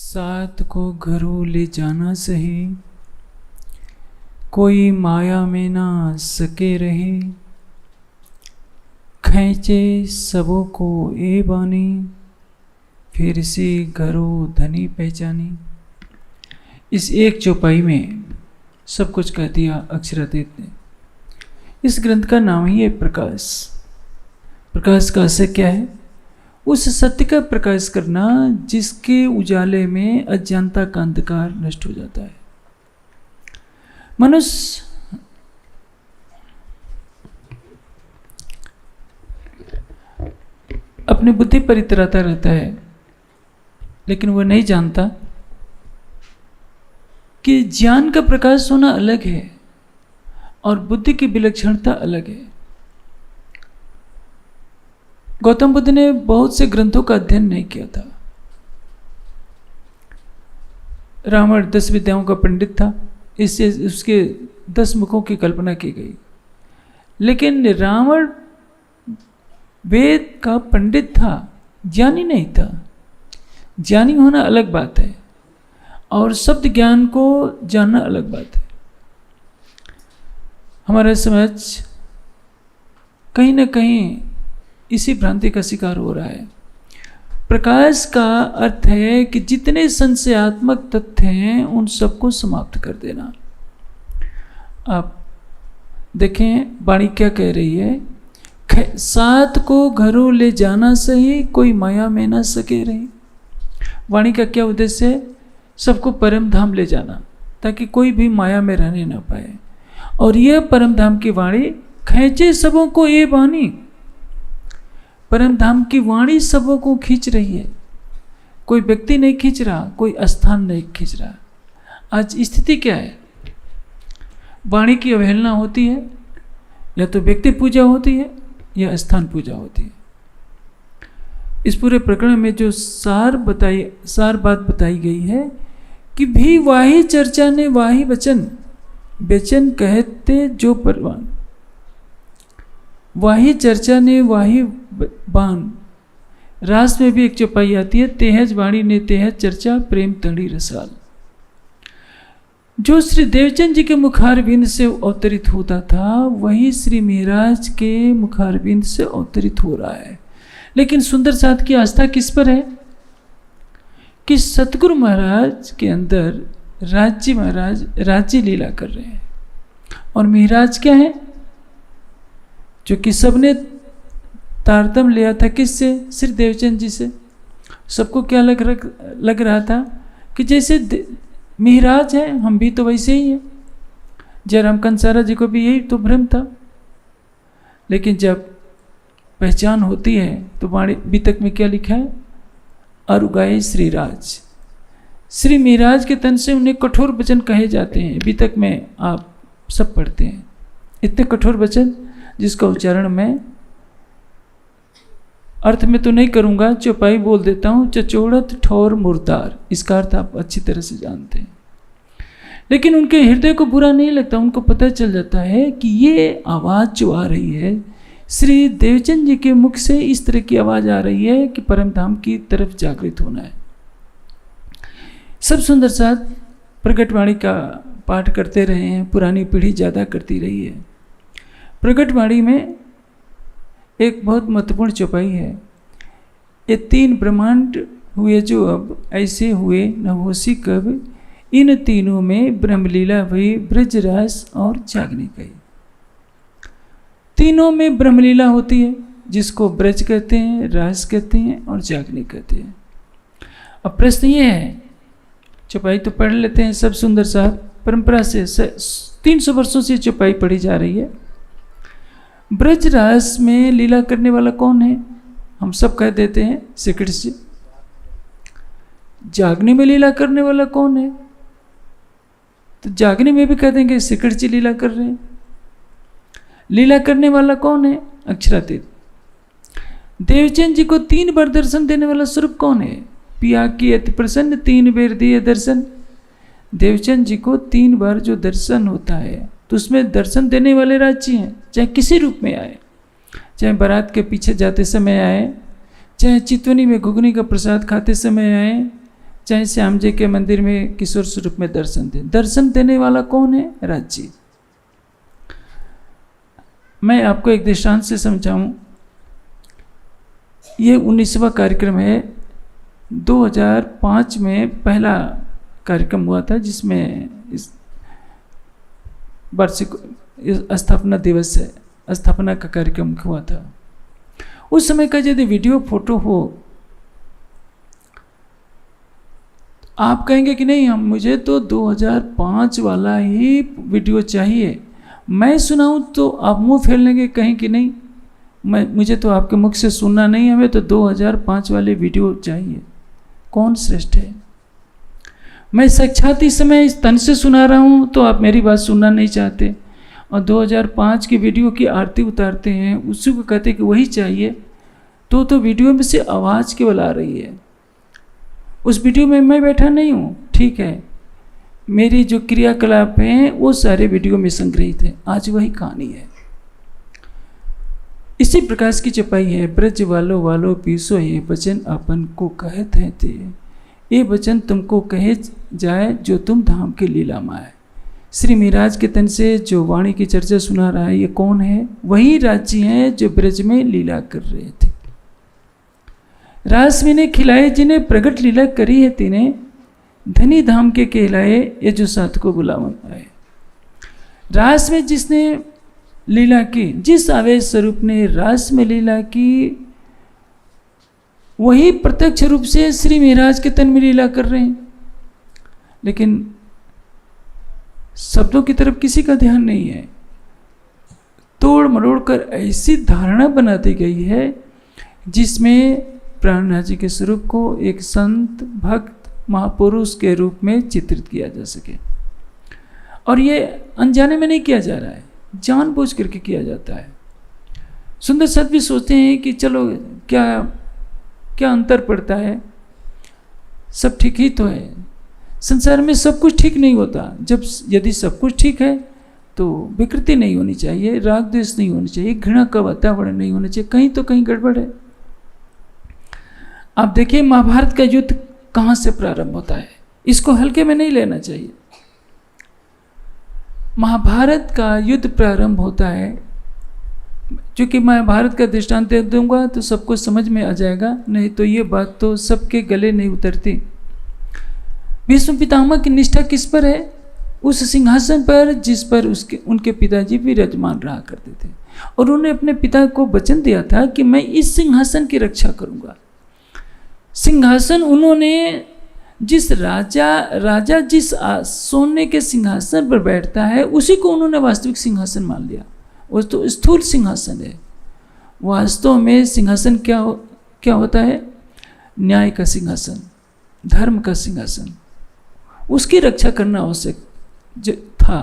साथ को घरों ले जाना सही, कोई माया में ना सके रहे। खैचे सबों को ए बानी, फिर से घरों धनी पहचानी। इस एक चौपाई में सब कुछ कह दिया अक्षरातीत ने। इस ग्रंथ का नाम ही है प्रकाश। प्रकाश का आशय क्या है? उस सत्य का प्रकाश करना जिसके उजाले में अज्ञानता का अंधकार नष्ट हो जाता है। मनुष्य अपनी बुद्धि पर इतराता रहता है, लेकिन वह नहीं जानता कि ज्ञान का प्रकाश होना अलग है और बुद्धि की विलक्षणता अलग है। गौतम बुद्ध ने बहुत से ग्रंथों का अध्ययन नहीं किया था। रावण 10 विद्याओं का पंडित था, इससे उसके 10 मुखों की कल्पना की गई। लेकिन रावण वेद का पंडित था, ज्ञानी नहीं था। ज्ञानी होना अलग बात है और शब्द ज्ञान को जानना अलग बात है। हमारा समाज कहीं ना कहीं इसी भ्रांति का शिकार हो रहा है। प्रकाश का अर्थ है कि जितने संशयात्मक तथ्य हैं उन सबको समाप्त कर देना। आप देखें वाणी क्या कह रही है, साथ को घरों ले जाना सही, कोई माया में ना सके रही। वाणी का क्या उद्देश्य है? सबको परम धाम ले जाना, ताकि कोई भी माया में रहने ना पाए। और यह परम धाम की वाणी खींचे सबों को ये बानी। परम धाम की वाणी सबों को खींच रही है। कोई व्यक्ति नहीं खींच रहा, कोई स्थान नहीं खींच रहा। आज स्थिति क्या है? वाणी की अवहेलना होती है, या तो व्यक्ति पूजा होती है या स्थान पूजा होती है। इस पूरे प्रकरण में जो सार बात बताई गई है कि भी वाही चर्चा ने वाही वचन, बेचन कहते जो परवान। वाही चर्चा ने वाही बान। रास में भी एक चौपाई आती है, तेहज वाणी ने तेहज चर्चा, प्रेम तड़ी रसाल। जो श्री देवचंद जी के मुखारविंद से अवतरित होता था वही श्री महाराज के मुखारविंद से अवतरित हो रहा है। लेकिन सुंदर साथ की आस्था किस पर है? कि सतगुरु महाराज के अंदर राज्य महाराज राज्य लीला कर रहे हैं। और महाराज क्या है? जो कि सबने तारतम्य लिया था किससे? श्री देवचंद जी से। सबको क्या लग रहा था कि जैसे महाराज है, हम भी तो वैसे ही हैं। जयराम कंसारा जी को भी यही तो भ्रम था। लेकिन जब पहचान होती है तो वाणी बीतक में क्या लिखा है? अरुगाए श्री राज। श्री महाराज के तन से उन्हें कठोर वचन कहे जाते हैं। बीतक में आप सब पढ़ते हैं इतने कठोर वचन, जिसका उच्चारण मैं अर्थ में तो नहीं करूंगा, चौपाई बोल देता हूं। चचोड़त ठौर मुर्दार, इसका अर्थ आप अच्छी तरह से जानते हैं। लेकिन उनके हृदय को बुरा नहीं लगता। उनको पता चल जाता है कि ये आवाज़ जो आ रही है श्री देवचंद जी के मुख से, इस तरह की आवाज़ आ रही है कि परम धाम की तरफ जागृत होना है। सब सुंदर साथ प्रकटवाणी का पाठ करते रहे हैं, पुरानी पीढ़ी ज़्यादा करती रही है। प्रकटवाणी में एक बहुत महत्वपूर्ण चौपाई है। ये 3 ब्रह्मांड हुए जो अब ऐसे हुए न होसी कब, इन तीनों में ब्रह्मलीला हुई, ब्रजरास और जागने गई। तीनों में ब्रह्मलीला होती है, जिसको ब्रज कहते हैं, रास कहते हैं और जागने कहते हैं। अब प्रश्न ये है, चौपाई तो पढ़ लेते हैं सब सुंदर साथ। परंपरा से 300 वर्षों से चौपाई पढ़ी जा रही है। ब्रजरास में लीला करने वाला कौन है? हम सब कह देते हैं श्री कृष्ण। जागने में लीला करने वाला कौन है? तो जागने में भी कह देंगे श्री कृष्ण लीला कर रहे हैं। लीला करने वाला कौन है? अक्षरातीत। देवचंद जी को 3 बार दर्शन देने वाला स्वरूप कौन है? पिया की अति प्रसन्न 3 बेर दिए दर्शन। देवचंद जी को 3 बार जो दर्शन होता है तो उसमें दर्शन देने वाले राज्य हैं, चाहे किसी रूप में आए, चाहे बारात के पीछे जाते समय आए, चाहे चितवनी में घुगनी का प्रसाद खाते समय आए, चाहे श्याम जी के मंदिर में किशोर स्वरूप में दर्शन दे, दर्शन देने वाला कौन है? राज जी। मैं आपको एक दृष्टांत से समझाऊं। ये 19वां कार्यक्रम है। 2005 में पहला कार्यक्रम हुआ था जिसमें इस वार्षिक स्थापना दिवस है, स्थापना का कार्यक्रम हुआ था। उस समय का यदि वीडियो फोटो हो, आप कहेंगे कि नहीं, हम मुझे तो 2005 वाला ही वीडियो चाहिए। मैं सुनाऊं तो आप मुंह फेर लेंगे, कहें कि नहीं, मुझे तो आपके मुख से सुनना नहीं, हमें तो 2005 वाले वीडियो चाहिए। कौन श्रेष्ठ है? मैं साक्षात इस समय इस तन से सुना रहा हूं तो आप मेरी बात सुनना नहीं चाहते, और 2005 की वीडियो की आरती उतारते हैं, उसी को कहते कि वही चाहिए। तो वीडियो में से आवाज़ केवल आ रही है, उस वीडियो में मैं बैठा नहीं हूँ। ठीक है, मेरी जो क्रियाकलाप हैं वो सारे वीडियो में संग्रहित हैं। आज वही कहानी है। इसी प्रकाश की चपाई है। ब्रज वालो वालो पीसो, ये वचन अपन को कहत हैं ते, ये वचन तुमको कहे जाए जो तुम धाम के लीला माए। श्री महाराज के तन से जो वाणी की चर्चा सुना रहा है, ये कौन है? वही राज जी हैं जो ब्रज में लीला कर रहे थे। रास ने खिलाए जिन्हें प्रगट लीला करी है तिने, धनी धाम के कहलाए ये जो साथ को बुलावन आए। रास में जिसने लीला की, जिस आवेश स्वरूप ने रास में लीला की, वही प्रत्यक्ष रूप से श्री महाराज के तन में लीला कर रहे हैं। लेकिन शब्दों की तरफ किसी का ध्यान नहीं है। तोड़ मरोड़ कर ऐसी धारणा बना दी गई है जिसमें प्राणनाथ जी के स्वरूप को एक संत भक्त महापुरुष के रूप में चित्रित किया जा सके। और ये अनजाने में नहीं किया जा रहा है, जानबूझ करके किया जाता है। सुंदर सत भी सोचते हैं कि चलो क्या क्या अंतर पड़ता है, सब ठीक ही तो है। संसार में सब कुछ ठीक नहीं होता। जब यदि सब कुछ ठीक है तो विकृति नहीं होनी चाहिए, राग द्वेष नहीं होनी चाहिए, घृणा का वातावरण नहीं होना चाहिए। कहीं तो कहीं गड़बड़ है। आप देखिए महाभारत का युद्ध कहाँ से प्रारंभ होता है, इसको हल्के में नहीं लेना चाहिए। महाभारत का युद्ध प्रारंभ होता है, क्योंकि महाभारत का दृष्टांत दे दूंगा तो सबको समझ में आ जाएगा, नहीं तो ये बात तो सबके गले नहीं उतरती। भीष्म पितामह की निष्ठा किस पर है? उस सिंहासन पर जिस पर उनके पिताजी भी विराजमान रहा करते थे, और उन्होंने अपने पिता को वचन दिया था कि मैं इस सिंहासन की रक्षा करूंगा। सिंहासन उन्होंने जिस राजा जिस सोने के सिंहासन पर बैठता है उसी को उन्होंने वास्तविक सिंहासन मान लिया। वो तो स्थूल सिंहासन है। वास्तव में सिंहासन क्या होता है? न्याय का सिंहासन, धर्म का सिंहासन, उसकी रक्षा करना आवश्यक था।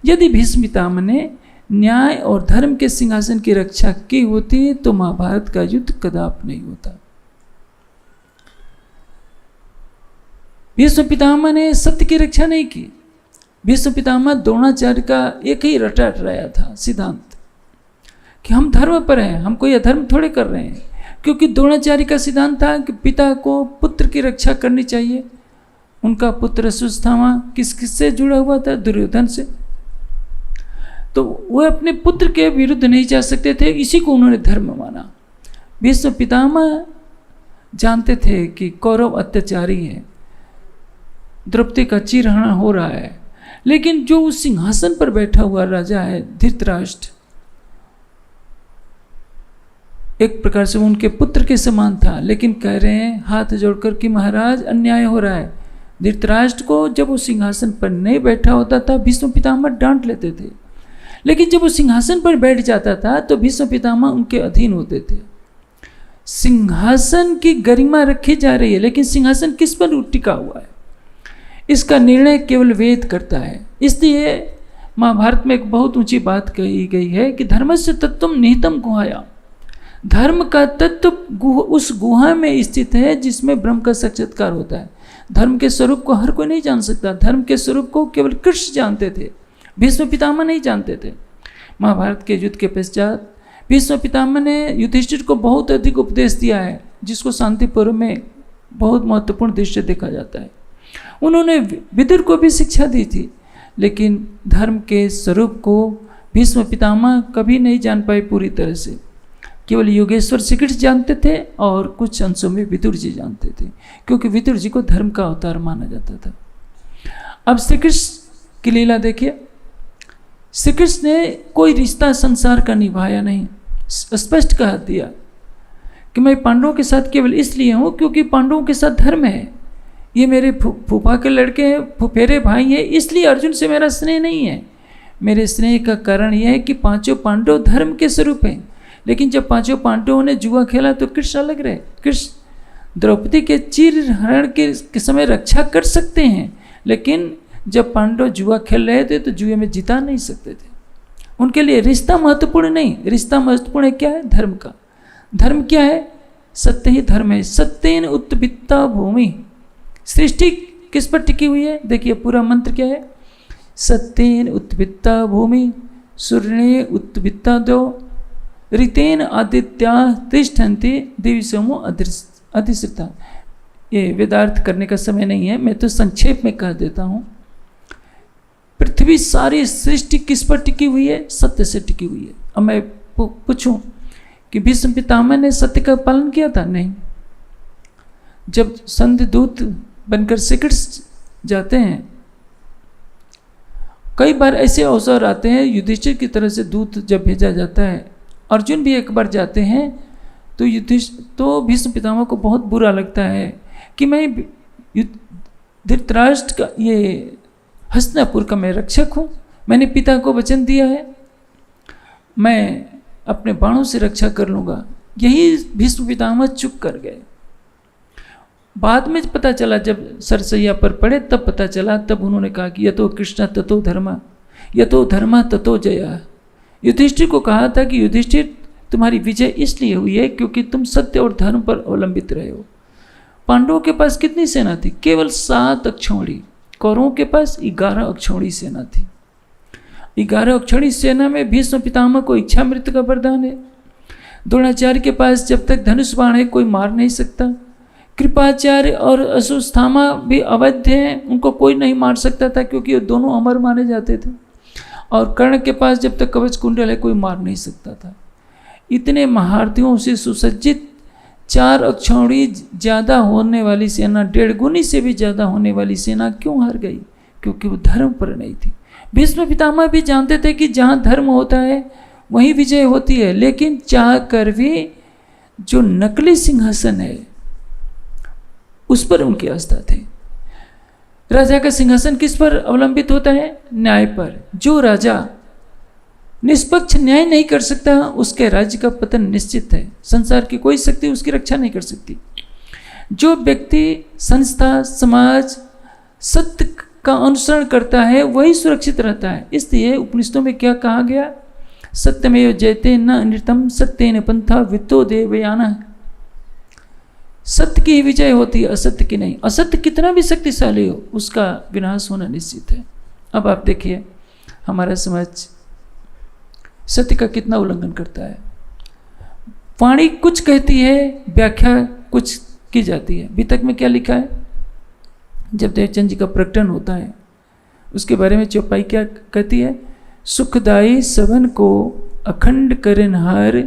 यदि भीष्म पितामह ने न्याय और धर्म के सिंहासन की रक्षा की होती तो महाभारत का युद्ध कदापि नहीं होता। भीष्म पितामह ने सत्य की रक्षा नहीं की। भीष्म पितामह द्रोणाचार्य का एक ही रटाया था सिद्धांत कि हम धर्म पर हैं, हम कोई अधर्म थोड़े कर रहे हैं। क्योंकि द्रोणाचार्य का सिद्धांत था कि पिता को पुत्र की रक्षा करनी चाहिए। उनका पुत्र अश्वत्थामा किससे जुड़ा हुआ था? दुर्योधन से। तो वह अपने पुत्र के विरुद्ध नहीं जा सकते थे, इसी को उन्होंने धर्म माना। भीष्म पितामह जानते थे कि कौरव अत्याचारी है, द्रौपदी का चीरहरण हो रहा है, लेकिन जो उस सिंहासन पर बैठा हुआ राजा है धृतराष्ट्र, एक प्रकार से उनके पुत्र के समान था। लेकिन कह रहे हैं हाथ जोड़कर कि महाराज अन्याय हो रहा है। धृतराष्ट्र को जब वो सिंहासन पर नहीं बैठा होता था भीष्म पितामह डांट लेते थे, लेकिन जब वो सिंहासन पर बैठ जाता था तो भीष्म पितामह उनके अधीन होते थे। सिंहासन की गरिमा रखी जा रही है, लेकिन सिंहासन किस पर टिका हुआ है इसका निर्णय केवल वेद करता है। इसलिए महाभारत में एक बहुत ऊंची बात कही गई है कि धर्मस्य तत्त्वम निहितम गुहाया। धर्म का तत्व उस गुहा में स्थित है जिसमें ब्रह्म का साक्षात्कार होता है। धर्म के स्वरूप को हर कोई नहीं जान सकता। धर्म के स्वरूप को केवल कृष्ण जानते थे, भीष्म पितामह नहीं जानते थे। महाभारत के युद्ध के पश्चात भीष्म पितामह ने युधिष्ठिर को बहुत अधिक उपदेश दिया है, जिसको शांति पर्व में बहुत महत्वपूर्ण दृश्य देखा जाता है। उन्होंने विदुर को भी शिक्षा दी थी, लेकिन धर्म के स्वरूप को भीष्म पितामह कभी नहीं जान पाए पूरी तरह से। केवल योगेश्वर श्री कृष्ण जानते थे और कुछ अंशों में विदुर जी जानते थे, क्योंकि विदुर जी को धर्म का अवतार माना जाता था। अब श्री कृष्ण की लीला देखिए। श्री कृष्ण ने कोई रिश्ता संसार का निभाया नहीं, स्पष्ट कह दिया कि मैं पांडवों के साथ केवल इसलिए हूँ क्योंकि पांडवों के साथ धर्म है, ये मेरे फूफा के लड़के हैं, फुफेरे भाई हैं, इसलिए अर्जुन से मेरा स्नेह नहीं है। मेरे स्नेह का कारण यह है कि पांचों पांडव धर्म के स्वरूप हैं। लेकिन जब पांचों पांडवों ने जुआ खेला तो कृष्ण अलग रहे। कृष्ण द्रौपदी के चीर हरण के समय रक्षा कर सकते हैं, लेकिन जब पांडव जुआ खेल रहे थे तो जुए में जिता नहीं सकते थे। उनके लिए रिश्ता महत्वपूर्ण नहीं, रिश्ता महत्वपूर्ण है क्या है? धर्म का। धर्म क्या है? सत्य ही धर्म है। सत्येन उत्पन्ना भूमि। सृष्टि किस पर टिकी हुई है? देखिए पूरा मंत्र क्या है? सत्येन उत्पन्ना भूमि, सूर्ये उत्पन्ना दो, ऋतेन आदित्या तिष्ठन्ति, दिवसोमो अधिसृता। ये वेदार्थ करने का समय नहीं है, मैं तो संक्षेप में कह देता हूँ। पृथ्वी सारी सृष्टि किस पर टिकी हुई है? सत्य से टिकी हुई है। अब मैं पूछूं कि भीष्म पितामह ने सत्य का पालन किया था? नहीं। जब संधि दूत बनकर श्री कृष्ण जाते हैं, कई बार ऐसे अवसर आते हैं, युधिष्ठिर की तरह से दूत जब भेजा जाता है, अर्जुन भी एक बार जाते हैं, तो भीष्म पितामह को बहुत बुरा लगता है कि मैं धृतराष्ट्र का, ये हस्तिनापुर का मैं रक्षक हूँ, मैंने पिता को वचन दिया है, मैं अपने बाणों से रक्षा कर लूँगा। यही भीष्म पितामह चुप कर गए। बाद में पता चला, जब सरसैया पर पड़े तब पता चला, तब उन्होंने कहा कि यतो कृष्ण ततो धर्मा, यतो धर्मा ततो जया। युधिष्ठिर को कहा था कि युधिष्ठिर तुम्हारी विजय इसलिए हुई है क्योंकि तुम सत्य और धर्म पर अवलंबित रहे हो। पांडवों के पास कितनी सेना थी? केवल 7 अक्षौणी। कौरवों के पास 11 अक्षौणी सेना थी। 11 अक्षौणी सेना में भीष्म पितामह को इच्छा मृत्यु का वरदान है। द्रोणाचार्य के पास जब तक धनुष बाण है कोई मार नहीं सकता। कृपाचार्य और अश्वत्थामा भी अवैध हैं, उनको कोई नहीं मार सकता था क्योंकि वो दोनों अमर माने जाते थे। और कर्ण के पास जब तक कवच कुंडल है कोई मार नहीं सकता था। इतने महारथियों से सुसज्जित 4 अक्षौणी ज़्यादा होने वाली सेना, 1.5 गुनी से भी ज़्यादा होने वाली सेना क्यों हार गई? क्योंकि वो धर्म पर नहीं थी। भीष्म पितामह भी जानते थे कि जहाँ धर्म होता है वहीं विजय होती है, लेकिन चाह कर भी जो नकली सिंहासन है उस पर उनकी आस्था थी। राजा का सिंहासन किस पर अवलंबित होता है? न्याय पर। जो राजा निष्पक्ष न्याय नहीं कर सकता उसके राज्य का पतन निश्चित है। संसार की कोई शक्ति उसकी रक्षा नहीं कर सकती। जो व्यक्ति, संस्था, समाज सत्य का अनुसरण करता है वही सुरक्षित रहता है। इसलिए उपनिषदों में क्या कहा गया? सत्यमेव जयते न अनृतम सत्येन पंथा वित्तो देवयाना। सत्य की ही विजय होती है, असत्य की नहीं। असत्य कितना भी शक्तिशाली हो उसका विनाश होना निश्चित है। अब आप देखिए हमारा समाज सत्य का कितना उल्लंघन करता है। वाणी कुछ कहती है, व्याख्या कुछ की जाती है। वितक में क्या लिखा है? जब देवचंद जी का प्रकटन होता है उसके बारे में चौपाई क्या कहती है? सुखदाई सबन को अखंड करनहार,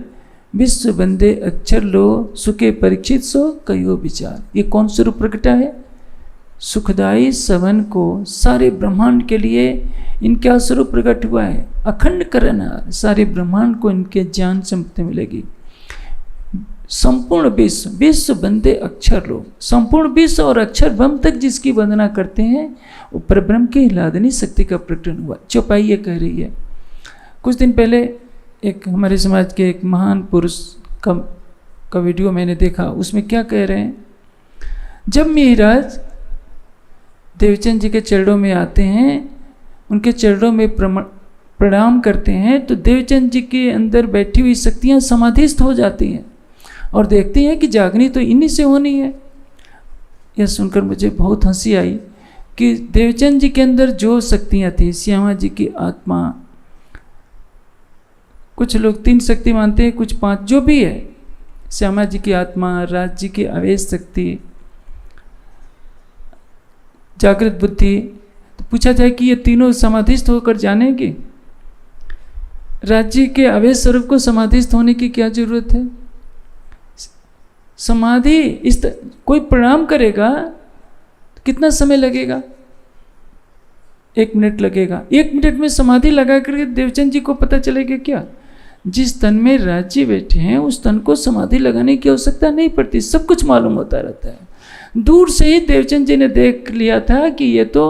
विश्व बंदे अक्षर लो, सुखे परीक्षित सो कयो विचार। ये कौन सा रूप प्रकटा है? सुखदाई सबन को, सारे ब्रह्मांड के लिए इनका स्वरूप प्रकट हुआ है। अखंड करनहार, सारे ब्रह्मांड को इनके ज्ञान से मुक्ति मिलेगी। संपूर्ण विश्व, विश्व बंदे अक्षर लो, संपूर्ण विश्व और अक्षर ब्रह्म तक जिसकी वंदना करते हैं वो परब्रह्म की लादनी शक्ति का प्रकटन हुआ। चौपाई ये कह रही है। कुछ दिन पहले एक हमारे समाज के एक महान पुरुष का वीडियो मैंने देखा। उसमें क्या कह रहे हैं? जब मिहिराज देवचंद जी के चरणों में आते हैं, उनके चरणों में प्रणाम करते हैं, तो देवचंद जी के अंदर बैठी हुई शक्तियाँ समाधिस्थ हो जाती हैं और देखती हैं कि जागनी तो इन्हीं से होनी है। यह सुनकर मुझे बहुत हंसी आई कि देवचंद जी के अंदर जो शक्तियाँ थी, श्यामा जी की आत्मा, कुछ लोग 3 शक्ति मानते हैं, कुछ 5, जो भी है, श्यामा जी की आत्मा, राज जी की आवेश शक्ति, जागृत बुद्धि, तो पूछा जाए कि ये तीनों समाधिस्थ होकर जानेंगे? राज्य के अवैध स्वरूप को समाधिस्थ होने की क्या जरूरत है? समाधि कोई प्रणाम करेगा तो कितना समय लगेगा? 1 मिनट लगेगा। 1 मिनट में समाधि लगा करके देवचंद जी को पता चलेगा क्या? जिस तन में राज्य बैठे हैं उस तन को समाधि लगाने की आवश्यकता नहीं पड़ती, सब कुछ मालूम होता रहता है। दूर से ही देवचंद जी ने देख लिया था कि ये तो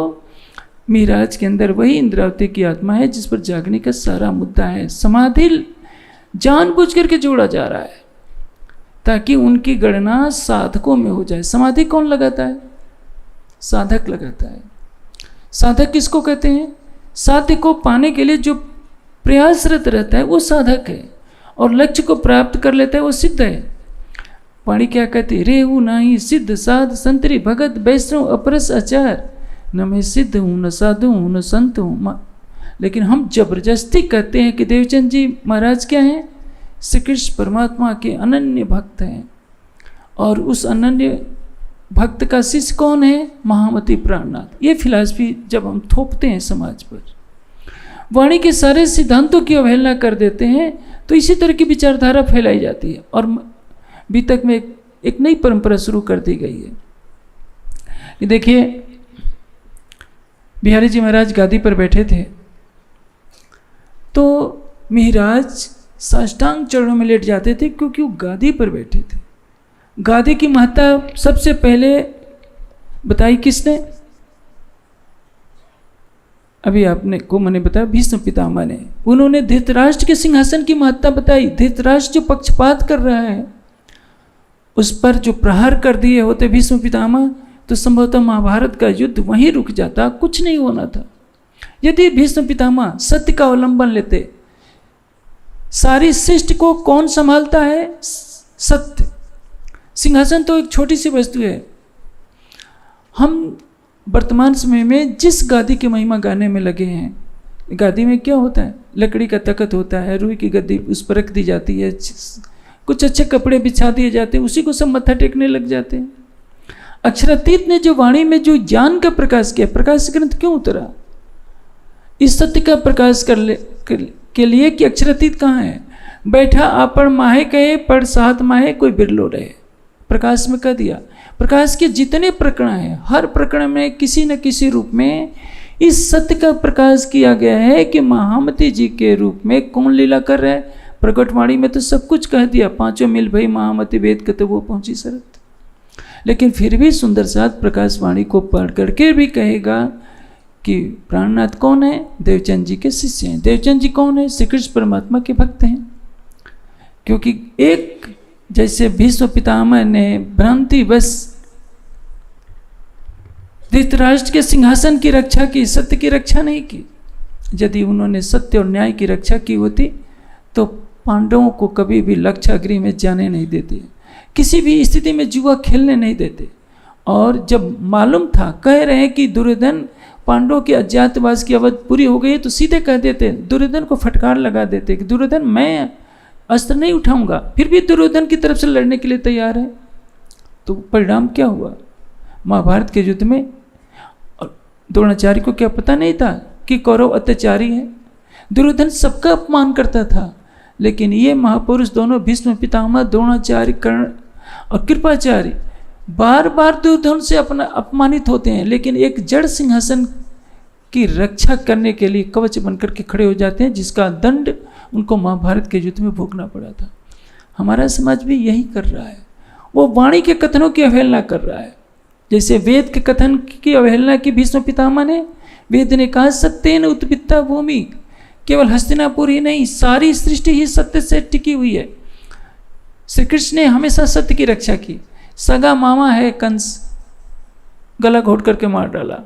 मिराज के अंदर वही इंद्रावती की आत्मा है जिस पर जागने का सारा मुद्दा है। समाधि जानबूझ करके जोड़ा जा रहा है ताकि उनकी गणना साधकों में हो जाए। समाधि कौन लगाता है? साधक लगाता है। साधक किसको कहते हैं? साध्य को पाने के लिए जो प्रयासरत रहता है वो साधक है, और लक्ष्य को प्राप्त कर लेता है वो सिद्ध है। वाणी क्या कहती है? रेहू नाही सिद्ध साध संतरी भगत वैष्णव अपरस आचार, न मैं सिद्ध हूँ न साधु हूँ न संत हूँ। लेकिन हम जबरदस्ती कहते हैं कि देवचंद जी महाराज क्या हैं? श्री कृष्ण परमात्मा के अनन्य भक्त हैं, और उस अनन्य भक्त का शिष्य कौन है? महामती प्राणनाथ। ये फिलॉसफी जब हम थोपते हैं समाज पर, वाणी के सारे सिद्धांतों की अवहेलना कर देते हैं, तो इसी तरह की विचारधारा फैलाई जाती है और बीतक में एक नई परंपरा शुरू कर दी गई है। ये देखिए, बिहारी जी महाराज गादी पर बैठे थे तो महाराज साष्टांग चरणों में लेट जाते थे क्योंकि वो गादी पर बैठे थे। गादी की महत्ता सबसे पहले बताई किसने? अभी आपने को मैंने बताया, भीष्म पितामह ने। उन्होंने धृतराष्ट्र के सिंहासन की महत्ता बताई। धृतराष्ट्र जो पक्षपात कर रहा है उस पर जो प्रहार कर दिए होते भीष्म पितामह, तो संभवतः महाभारत का युद्ध वहीं रुक जाता, कुछ नहीं होना था। यदि भीष्म पितामह सत्य का अवलंबन लेते। सारी सृष्टि को कौन संभालता है? सत्य। सिंहासन तो एक छोटी सी वस्तु है। हम वर्तमान समय में जिस गादी की महिमा गाने में लगे हैं, गादी में क्या होता है? लकड़ी का तख्त होता है, रुई की गद्दी उस पर रख दी जाती है, कुछ अच्छे कपड़े बिछा दिए जाते हैं, उसी को सब मत्था टेकने लग जाते हैं। अक्षरातीत ने जो वाणी में जो ज्ञान का प्रकाश किया, प्रकाश ग्रंथ क्यों उतरा? इस सत्य का प्रकाश के लिए कि अक्षरातीत कहाँ है? बैठा आपण माहे कहे पर सात माहे कोई बिरलो रहे। प्रकाश में कह दिया। प्रकाश के जितने प्रकरण हैं, हर प्रकरण में किसी न किसी रूप में इस सत्य का प्रकाश किया गया है कि महामती जी के रूप में कौन लीला कर रहा है। प्रकटवाणी में तो सब कुछ कह दिया, 5 मिल भई महामती वेद कत वो पहुंची शरत। लेकिन फिर भी सुंदर साथ प्रकाशवाणी को पढ़ करके भी कहेगा कि प्राणनाथ कौन है? देवचंद जी के शिष्य हैं। देवचंद जी कौन है? श्री कृष्ण परमात्मा के भक्त हैं। क्योंकि एक जैसे भीष्म पितामह ने भ्रांति बस धृतराष्ट्र के सिंहासन की रक्षा की, सत्य की रक्षा नहीं की। यदि उन्होंने सत्य और न्याय की रक्षा की होती तो पांडवों को कभी भी लक्षागृह में जाने नहीं देते, किसी भी स्थिति में जुआ खेलने नहीं देते। और जब मालूम था, कह रहे हैं कि दुर्योधन पांडवों के अज्ञातवास की अवधि पूरी हो गई, तो सीधे कह देते, दुर्योधन को फटकार लगा देते कि दुर्योधन मैं अस्त्र नहीं उठाऊंगा। फिर भी दुर्योधन की तरफ से लड़ने के लिए तैयार है। तो परिणाम क्या हुआ? महाभारत के युद्ध में द्रोणाचार्य को क्या पता नहीं था कि कौरव अत्याचारी है? दुर्योधन सबका अपमान करता था, लेकिन ये महापुरुष दोनों भीष्म पितामह, द्रोणाचार्य, कर्ण और कृपाचार्य बार बार दुर्योधन से अपना अपमानित होते हैं, लेकिन एक जड़ सिंहासन की रक्षा करने के लिए कवच बनकर के खड़े हो जाते हैं, जिसका दंड उनको महाभारत के युद्ध में भोगना पड़ा था। हमारा समाज भी यही कर रहा है। वो वाणी के कथनों की अवहेलना कर रहा है। जैसे वेद के कथन की अवहेलना की भीष्म पितामह ने। वेद ने कहा सत्येन उत्पन्ना भूमि, केवल हस्तिनापुर ही नहीं, सारी सृष्टि ही सत्य से टिकी हुई है। श्री कृष्ण ने हमेशा सत्य की रक्षा की। सगा मामा है कंस, गला घोट करके मार डाला।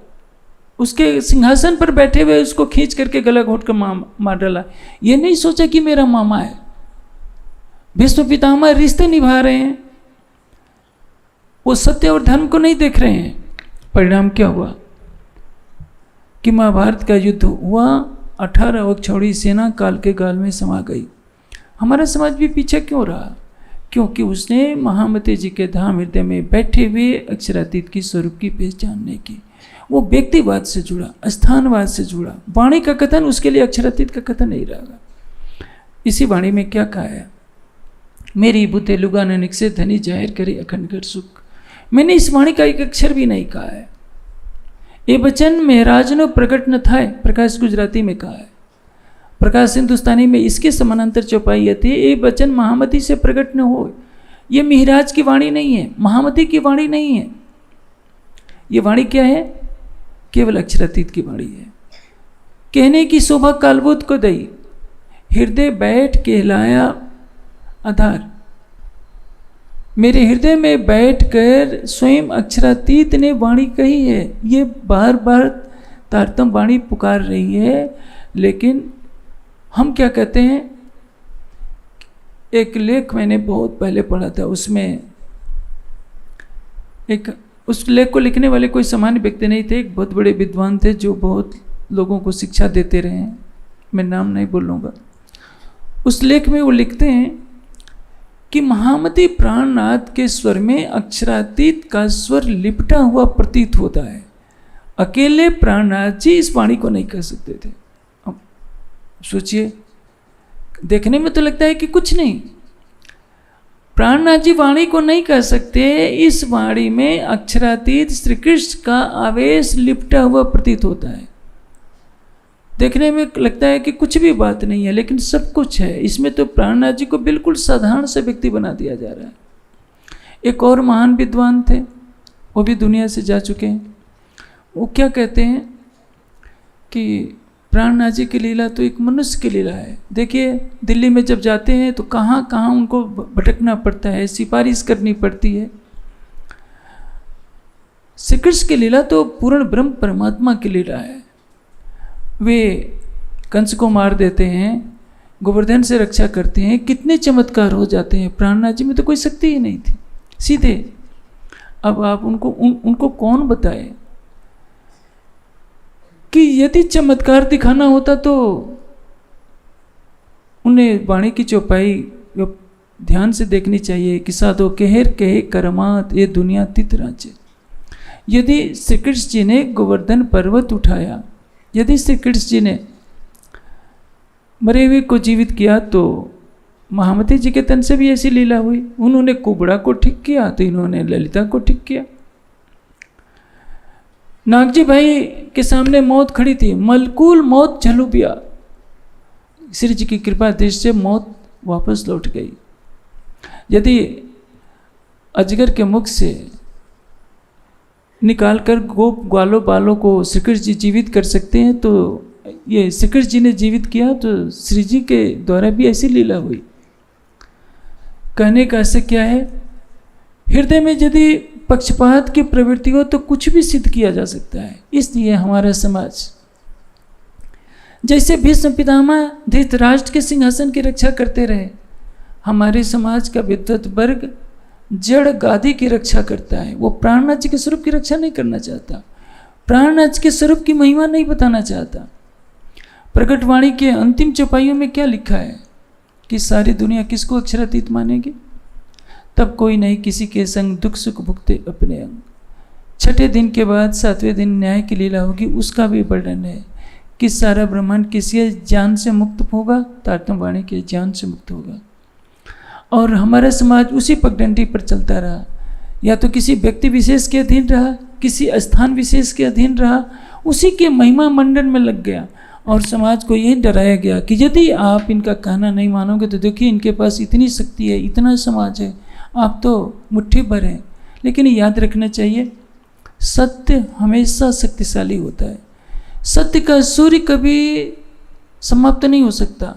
उसके सिंहासन पर बैठे हुए उसको खींच करके गला घोट कर मार डाला। ये नहीं सोचा कि मेरा मामा है। भीष्म पितामह रिश्ते निभा रहे हैं, वो सत्य और धर्म को नहीं देख रहे हैं। परिणाम क्या हुआ कि महाभारत का युद्ध हुआ, 18 अक्षौहिणी सेना काल के गाल में समा गई। हमारा समाज भी पीछे क्यों रहा? क्योंकि उसने महामती जी के धाम हृदय में बैठे हुए अक्षरातीत की स्वरूप की पहचान नहीं की। वो व्यक्तिवाद से जुड़ा, स्थानवाद से जुड़ा। वाणी का कथन उसके लिए अक्षरातीत का कथन नहीं रहेगा। इसी वाणी में क्या कहा है, मेरी बुद्धे लुगा नानक से धनी जाहिर करे अखंड घर सुख। मैंने इस वाणी का एक अक्षर भी नहीं कहा है। ये वचन महराजनो प्रकट न था, प्रकाश गुजराती में कहा है। प्रकाश हिंदुस्तानी में इसके समानांतर चौपाई थी, ये वचन महामती से प्रकट न हो। ये महराज की वाणी नहीं है, महामती की वाणी नहीं है। ये वाणी क्या है? केवल अक्षरातीत की वाणी है। कहने की शोभा कालबोध को दई, हृदय बैठ कहलाया आधार। मेरे हृदय में बैठकर स्वयं अक्षरातीत ने वाणी कही है। ये बार बार तारतम वाणी पुकार रही है, लेकिन हम क्या कहते हैं? एक लेख मैंने बहुत पहले पढ़ा था, उसमें उस लेख को लिखने वाले कोई सामान्य व्यक्ति नहीं थे, एक बहुत बड़े विद्वान थे जो बहुत लोगों को शिक्षा देते रहे हैं। मैं नाम नहीं बोलूँगा। उस लेख में वो लिखते हैं कि महामती प्राणनाथ के स्वर में अक्षरातीत का स्वर लिपटा हुआ प्रतीत होता है। अकेले प्राणनाथ जी इस वाणी को नहीं कह सकते थे। अब सोचिए, देखने में तो लगता है कि कुछ नहीं, प्राणनाथ जी वाणी को नहीं कह सकते। इस वाणी में अक्षरातीत श्री कृष्ण का आवेश लिपटा हुआ प्रतीत होता है। देखने में लगता है कि कुछ भी बात नहीं है, लेकिन सब कुछ है इसमें। तो प्राणनाथ जी को बिल्कुल साधारण से व्यक्ति बना दिया जा रहा है। एक और महान विद्वान थे, वो भी दुनिया से जा चुके हैं। वो क्या कहते हैं कि प्राणनाथ जी की लीला तो एक मनुष्य की लीला है। देखिए, दिल्ली में जब जाते हैं तो कहाँ कहाँ उनको भटकना पड़ता है, सिफारिश करनी पड़ती है। श्री कृष्ण की लीला तो पूर्ण ब्रह्म परमात्मा की लीला है। वे कंस को मार देते हैं, गोवर्धन से रक्षा करते हैं, कितने चमत्कार हो जाते हैं। प्राणनाथ जी में तो कोई शक्ति ही नहीं थी, सीधे। अब आप उनको कौन बताए कि यदि चमत्कार दिखाना होता तो उन्हें वाणी की चौपाई ध्यान से देखनी चाहिए कि साधो कहर कहे करमात ये दुनिया तित रांचे। यदि श्री कृष्ण जी ने गोवर्धन पर्वत उठाया, यदि श्री कृष्ण जी ने मरे हुए को जीवित किया, तो महामती जी के तन से भी ऐसी लीला हुई। उन्होंने कुबड़ा को ठीक किया तो इन्होंने ललिता को ठीक किया। नागजी भाई के सामने मौत खड़ी थी, मलकूल मौत झलुबिया। श्री जी की कृपा दृष्टि से मौत वापस लौट गई। यदि अजगर के मुख से निकालकर गोप ग्वालों बालों को श्री कृष्ण जी जीवित कर सकते हैं, तो ये श्री कृष्ण जी ने जीवित किया, तो श्री जी के द्वारा भी ऐसी लीला हुई। कहने का अर्थ क्या है? हृदय में यदि पक्षपात की प्रवृत्ति हो तो कुछ भी सिद्ध किया जा सकता है। इसलिए हमारा समाज, जैसे भीष्म पितामह धृतराष्ट्र के सिंहासन की रक्षा करते रहे, हमारे समाज का विद्वत वर्ग जड़ गादी की रक्षा करता है। वो प्राणनाथ जी के स्वरूप की रक्षा नहीं करना चाहता, प्राणनाथ जी के स्वरूप की महिमा नहीं बताना चाहता। प्रकट वाणी के अंतिम चौपाइयों में क्या लिखा है कि सारी दुनिया किसको अक्षरातीत मानेगी? तब कोई नहीं किसी के संग दुख सुख भुगते अपने अंग। छठे दिन के बाद सातवें दिन न्याय की लीला होगी, उसका भी वर्णन है कि सारा ब्रह्मांड किसी जान से मुक्त होगा, तारतम वाणी के ज्ञान से मुक्त होगा। और हमारा समाज उसी पगडंडी पर चलता रहा, या तो किसी व्यक्ति विशेष के अधीन रहा, किसी स्थान विशेष के अधीन रहा, उसी के महिमा मंडन में लग गया। और समाज को यही डराया गया कि यदि आप इनका कहना नहीं मानोगे तो देखिए इनके पास इतनी शक्ति है, इतना समाज है, आप तो मुट्ठी भर हैं। लेकिन याद रखना चाहिए, सत्य हमेशा शक्तिशाली होता है। सत्य का सूर्य कभी समाप्त नहीं हो सकता।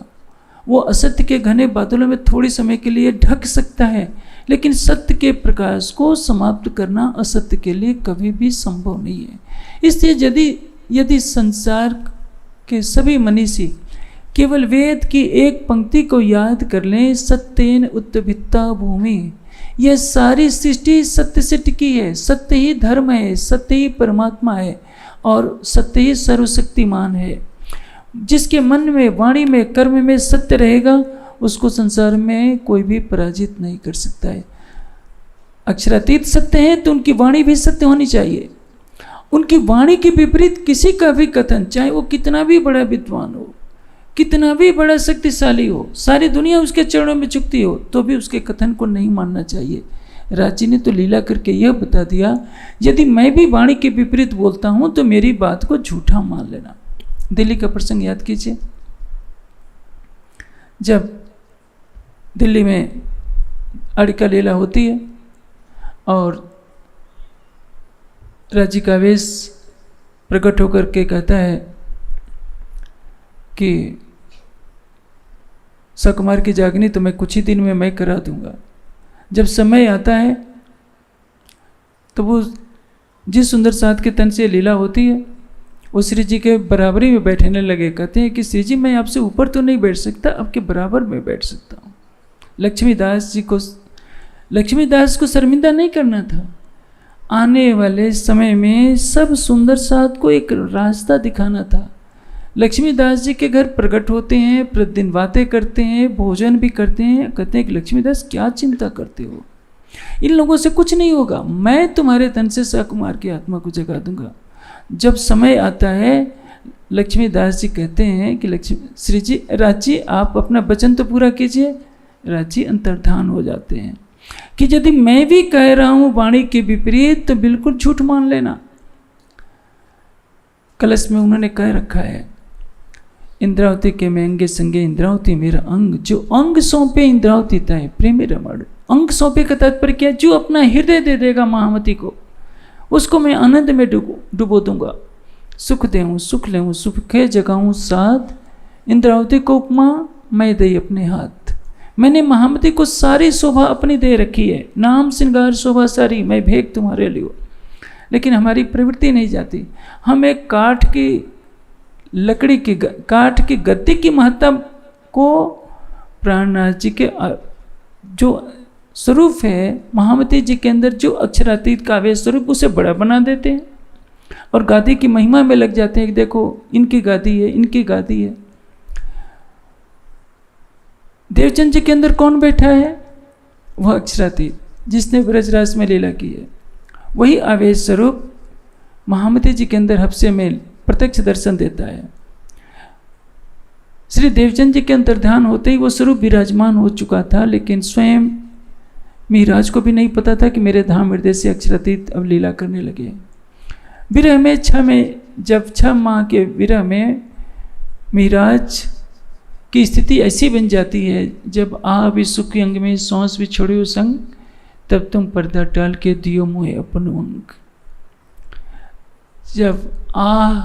वो असत्य के घने बादलों में थोड़ी समय के लिए ढक सकता है, लेकिन सत्य के प्रकाश को समाप्त करना असत्य के लिए कभी भी संभव नहीं है। इसलिए यदि संसार के सभी मनीषी केवल वेद की एक पंक्ति को याद कर लें, सत्येन उत्तभित्ता भूमि, यह सारी सृष्टि सत्य से टिकी है, सत्य ही धर्म है, सत्य ही परमात्मा है और सत्य ही सर्वशक्तिमान है। जिसके मन में, वाणी में, कर्म में सत्य रहेगा, उसको संसार में कोई भी पराजित नहीं कर सकता है। अक्षरातीत सत्य है तो उनकी वाणी भी सत्य होनी चाहिए। उनकी वाणी के विपरीत किसी का भी कथन, चाहे वो कितना भी बड़ा विद्वान हो, कितना भी बड़ा शक्तिशाली हो, सारी दुनिया उसके चरणों में झुकती हो, तो भी उसके कथन को नहीं मानना चाहिए। राजी ने तो लीला करके यह बता दिया, यदि मैं भी वाणी के विपरीत बोलता हूं तो मेरी बात को झूठा मान लेना। दिल्ली का प्रसंग याद कीजिए, जब दिल्ली में अड़िका लीला होती है और राजी का वेश प्रकट होकर के कहता है कि सकुमार की जागनी तो मैं कुछ ही दिन में मैं करा दूंगा। जब समय आता है तो वो जिस सुंदर साथ के तन से लीला होती है वो श्री जी के बराबरी में बैठने लगे। कहते हैं कि श्री जी मैं आपसे ऊपर तो नहीं बैठ सकता, आपके बराबर में बैठ सकता हूँ। लक्ष्मीदास को शर्मिंदा नहीं करना था। आने वाले समय में सब सुंदर साथ को एक रास्ता दिखाना था। लक्ष्मीदास जी के घर प्रकट होते हैं, प्रतिदिन बातें करते हैं, भोजन भी करते हैं। कहते हैं कि लक्ष्मीदास क्या चिंता करते हो, इन लोगों से कुछ नहीं होगा, मैं तुम्हारे तन से सकुमार की आत्मा को जगा दूंगा। जब समय आता है लक्ष्मीदास जी कहते हैं कि श्री जी, राजी आप अपना वचन तो पूरा कीजिए। राजी अंतर्धान हो जाते हैं कि यदि मैं भी कह रहा हूं वाणी के विपरीत तो बिल्कुल झूठ मान लेना। कलश में उन्होंने कह रखा है, इंद्रावती के मैं अंगे संगे इंद्रावती मेरा अंग, जो अंग सौंपे इंद्रावती तय प्रेमी रमण। अंग सौंपे का तात्पर्य क्या है? जो अपना हृदय दे देगा महामती को, उसको मैं आनंद में डुबो दूंगा। सुख देऊँ सुख लेऊँ सुखे जगाऊँ साथ, इंद्रावती को उपमा मैं दई अपने हाथ। मैंने महामती को सारी शोभा अपनी दे रखी है, नाम श्रृंगार शोभा सारी मैं भेग तुम्हारे लिए। लेकिन हमारी प्रवृत्ति नहीं जाती। हम एक काठ की गद्दी की महत्ता को प्राणनाथ जी के जो स्वरूप है, महामती जी के अंदर जो अक्षरातीत काव्य स्वरूप, उसे बड़ा बना देते हैं और गादी की महिमा में लग जाते हैं कि देखो इनकी गादी है, इनकी गादी है। देवचंद जी के अंदर कौन बैठा है? वह अक्षरातीत जिसने ब्रजराज में लीला की है, वही आवेश स्वरूप महामती जी के अंदर हफ्से में प्रत्यक्ष दर्शन देता है। श्री देवचंद जी के अंतर्ध्यान होते ही वो स्वरूप विराजमान हो चुका था, लेकिन स्वयं मिहिराज को भी नहीं पता था कि मेरे धाम हृदय से अक्षरातीत अब लीला करने लगे। विरह में जब 6 माह के विरह में मिहिराज की स्थिति ऐसी बन जाती है, जब आ भी सुख अंग में सांस भी छोड़ियो संग, तब तुम पर्दा टाल के दियो मुहे अपन अंग। जब आह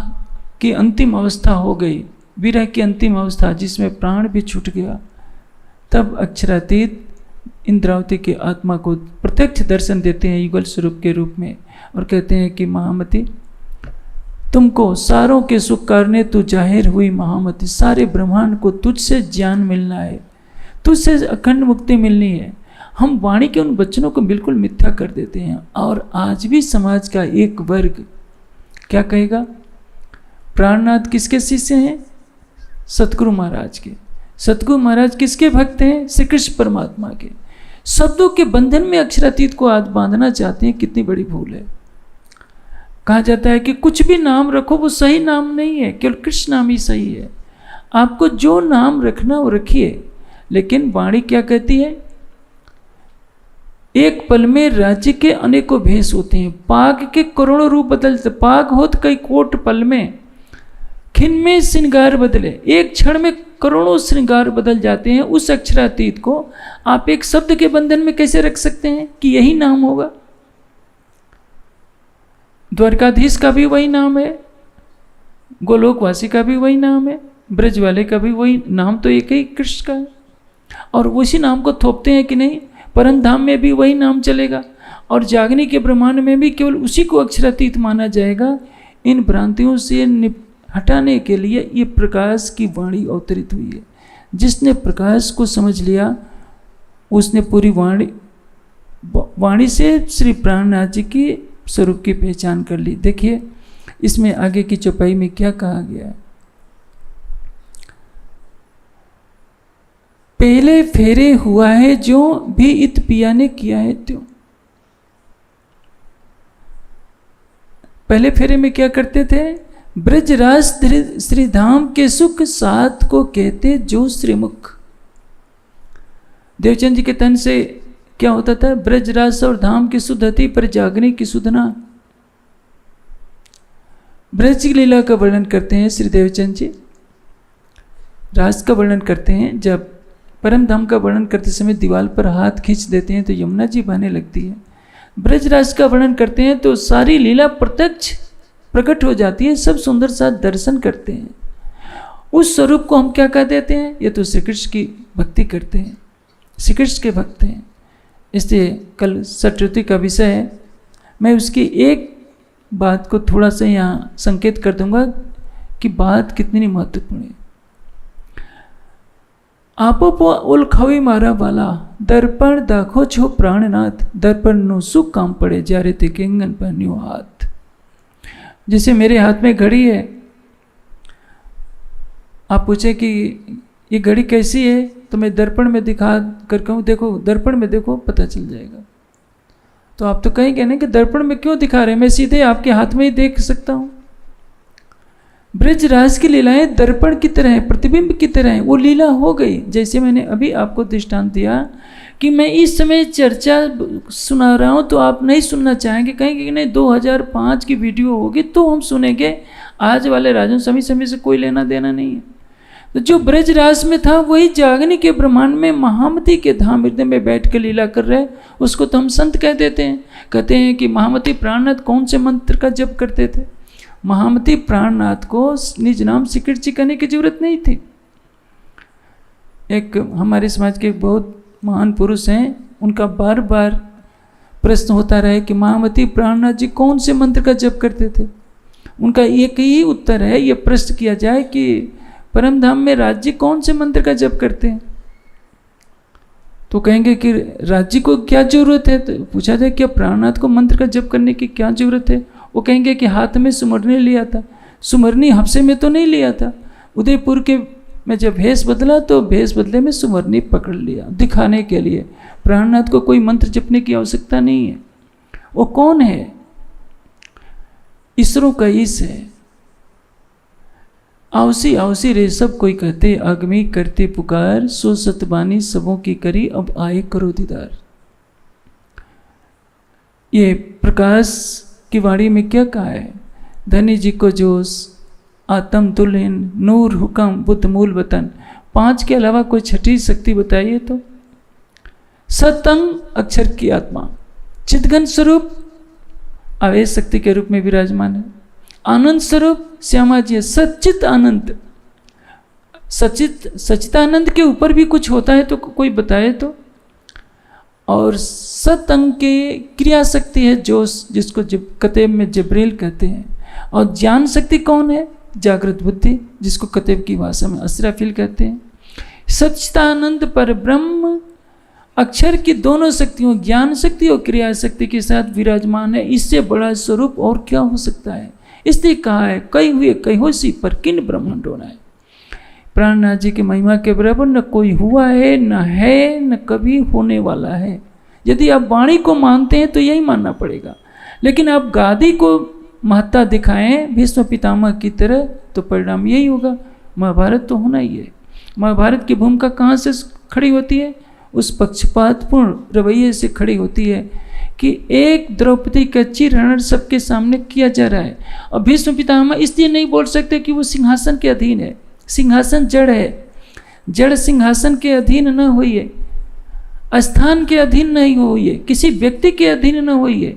की अंतिम अवस्था हो गई, विरह की अंतिम अवस्था जिसमें प्राण भी छूट गया, तब अक्षरातीत इंद्रावती की आत्मा को प्रत्यक्ष दर्शन देते हैं युगल स्वरूप के रूप में और कहते हैं कि महामती तुमको सारों के सुख करने तू जाहिर हुई महामती। सारे ब्रह्मांड को तुझसे ज्ञान मिलना है, तुझसे अखंड मुक्ति मिलनी है। हम वाणी के उन वचनों को बिल्कुल मिथ्या कर देते हैं और आज भी समाज का एक वर्ग क्या कहेगा? प्राणनाथ किसके शिष्य हैं? सतगुरु महाराज के। सतगुरु महाराज किसके भक्त हैं? श्री कृष्ण परमात्मा के। शब्दों के बंधन में अक्षरातीत को आज बांधना चाहते हैं, कितनी बड़ी भूल है। कहा जाता है कि कुछ भी नाम रखो वो सही नाम नहीं है, केवल कृष्ण नाम ही सही है। आपको जो नाम रखना वो रखिए, लेकिन वाणी क्या कहती है? एक पल में राज्य के अनेकों भेष होते हैं, पाग के करोड़ों रूप बदलते। पाग होत कई कोट पल में, खिन में श्रृंगार बदले। एक क्षण में करोड़ों श्रृंगार बदल जाते हैं। उस अक्षरातीत को आप एक शब्द के बंधन में कैसे रख सकते हैं कि यही नाम होगा? द्वारकाधीश का भी वही नाम है, गोलोकवासी का भी वही नाम है, ब्रज वाले का भी वही नाम, तो एक ही कृष्ण का है। और उसी नाम को थोपते हैं कि नहीं, परम धाम में भी वही नाम चलेगा और जागने के ब्रह्मांड में भी केवल उसी को अक्षरातीत माना जाएगा। इन भ्रांतियों से हटाने के लिए ये प्रकाश की वाणी अवतरित हुई है। जिसने प्रकाश को समझ लिया उसने पूरी वाणी से श्री प्राणनाथ जी की स्वरूप की पहचान कर ली। देखिए इसमें आगे की चौपाई में क्या कहा गया है। पहले फेरे हुआ है जो भी इत पिया ने किया है त्यों। पहले फेरे में क्या करते थे? ब्रजराज श्री धाम के सुख साथ को कहते जो श्रीमुख। देवचंद जी के तन से क्या होता था? ब्रजराज और धाम की सुधति पर जागने की सुधना। ब्रज की लीला का वर्णन करते हैं श्री देवचंद जी, राज का वर्णन करते हैं। जब परम धाम का वर्णन करते समय दीवार पर हाथ खींच देते हैं तो यमुना जी बहने लगती है। ब्रजराज का वर्णन करते हैं तो सारी लीला प्रत्यक्ष प्रकट हो जाती है, सब सुंदर सा दर्शन करते हैं। उस स्वरूप को हम क्या कह देते हैं? ये तो श्री कृष्ण की भक्ति करते हैं, श्री कृष्ण के भक्त हैं। इसलिए कल सटरुति का विषय है, मैं उसकी एक बात को थोड़ा सा यहाँ संकेत कर दूंगा कि बात कितनी महत्वपूर्ण है। आपो पो उलखावी मारा वाला दर्पण दाखो छो प्राणनाथ, दर्पण नो सुख काम पड़े जारे ते केंगन पहन्यो हाथ। जैसे मेरे हाथ में घड़ी है, आप पूछे कि ये घड़ी कैसी है, तो मैं दर्पण में दिखा कर कहूँ देखो, दर्पण में देखो, पता चल जाएगा। तो आप तो कहेंगे ना कि दर्पण में क्यों दिखा रहे हैं, मैं सीधे आपके हाथ में ही देख सकता हूँ। ब्रजराज की लीलाएं दर्पण की तरह है, प्रतिबिंब की तरह है। वो लीला हो गई, जैसे मैंने अभी आपको दृष्टांत दिया कि मैं इस समय चर्चा सुना रहा हूँ तो आप नहीं सुनना चाहेंगे, कहेंगे कि नहीं 2005 की वीडियो होगी तो हम सुनेंगे, आज वाले राजन समय समय से कोई लेना देना नहीं है। तो जो ब्रजराज में था वही जागने के ब्रह्मांड में महामती के धाम हृदय में बैठ के लीला कर रहे, उसको तो हम संत कह देते हैं। कहते हैं कि महामती प्राणनाथ कौन से मंत्र का जप करते थे? महामती प्राणनाथ को निज नाम श्री कृष्ण जी कहने की जरूरत नहीं थी। एक हमारे समाज के बहुत महान पुरुष हैं, उनका बार बार प्रश्न होता रहा कि महामती प्राणनाथ जी कौन से मंत्र का जप करते थे। उनका एक ही उत्तर है, ये प्रश्न किया जाए कि परम धाम में राज्य कौन से मंत्र का जप करते हैं, तो कहेंगे कि राज्य को क्या जरूरत है। तो पूछा जाए क्या प्राणनाथ को मंत्र का जप करने की क्या जरूरत है, वो कहेंगे कि हाथ में सुमरनी लिया था। सुमरनी हफ्से में तो नहीं लिया था, उदयपुर के में जब भेष बदला तो भेष बदले में सुमरनी पकड़ लिया दिखाने के लिए। प्राणनाथ को कोई मंत्र जपने की आवश्यकता नहीं है। वो कौन है? ईश्वरों का ईश है। आवसी आवसी रे सब कोई कहते, अग्नि करते पुकार, सो सतबानी सबों की करी, अब आए करो दीदार। ये प्रकाश की वाणी में क्या कहा है? धनी जी को जोश, आत्म दुल्हन, नूर हुक्म, बुद्ध मूल वतन। 5 के अलावा कोई छठी शक्ति बताइए तो? सतंग अक्षर की आत्मा, चितघन स्वरूप आवेश शक्ति के रूप में विराजमान है। आनंद स्वरूप श्यामा जी, सचित आनंद। सचितानंद के ऊपर भी कुछ होता है तो कोई बताए तो? और सतंग के क्रिया शक्ति है जोश, जिसको कतेब में जबरेल कहते हैं। और ज्ञान शक्ति कौन है? जागृत बुद्धि, जिसको कतेब की भाषा में असराफिल कहते हैं। सच्चिदानंद पर ब्रह्म अक्षर की दोनों शक्तियों, ज्ञान शक्ति और क्रिया शक्ति के साथ विराजमान है। इससे बड़ा स्वरूप और क्या हो सकता है? इसलिए कहा है कई हुए कई होशी पर किन ब्रह्मांड होना है। प्राणनाथ जी की महिमा के बराबर न कोई हुआ है, न है, न कभी होने वाला है। यदि आप वाणी को मानते हैं तो यही मानना पड़ेगा, लेकिन आप गादी को महत्ता दिखाएं भीष्म पितामह की तरह तो परिणाम यही होगा। महाभारत तो होना ही है। महाभारत की भूमिका कहाँ से खड़ी होती है? उस पक्षपातपूर्ण रवैये से खड़ी होती है कि एक द्रौपदी का चिरण सबके सामने किया जा रहा है। और भीष्म पितामह इसलिए नहीं बोल सकते कि वो सिंहासन के अधीन है। सिंहासन जड़ है, जड़ सिंहासन के अधीन न होइए, स्थान के अधीन नहीं होइए, किसी व्यक्ति के अधीन न होइए,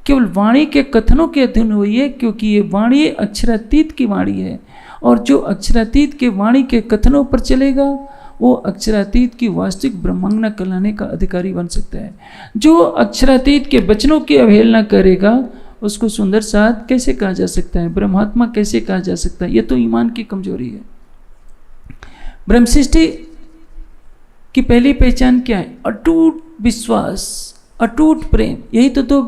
केवल वाणी के कथनों के अधीन होइए, क्योंकि ये वाणी अक्षरातीत की वाणी है। और जो अक्षरातीत के वाणी के कथनों पर चलेगा वो अक्षरातीत की वास्तविक ब्रह्मांगना कहलाने का अधिकारी बन सकता है। जो अक्षरातीत के वचनों की अवहेलना करेगा उसको सुंदर साध कैसे कहा जा सकता है, ब्रह्मात्मा कैसे कहा जा सकता है? ये तो ईमान की कमजोरी है। ब्रह्म सृष्टि की पहली पहचान क्या है? अटूट विश्वास, अटूट प्रेम। यही तो दो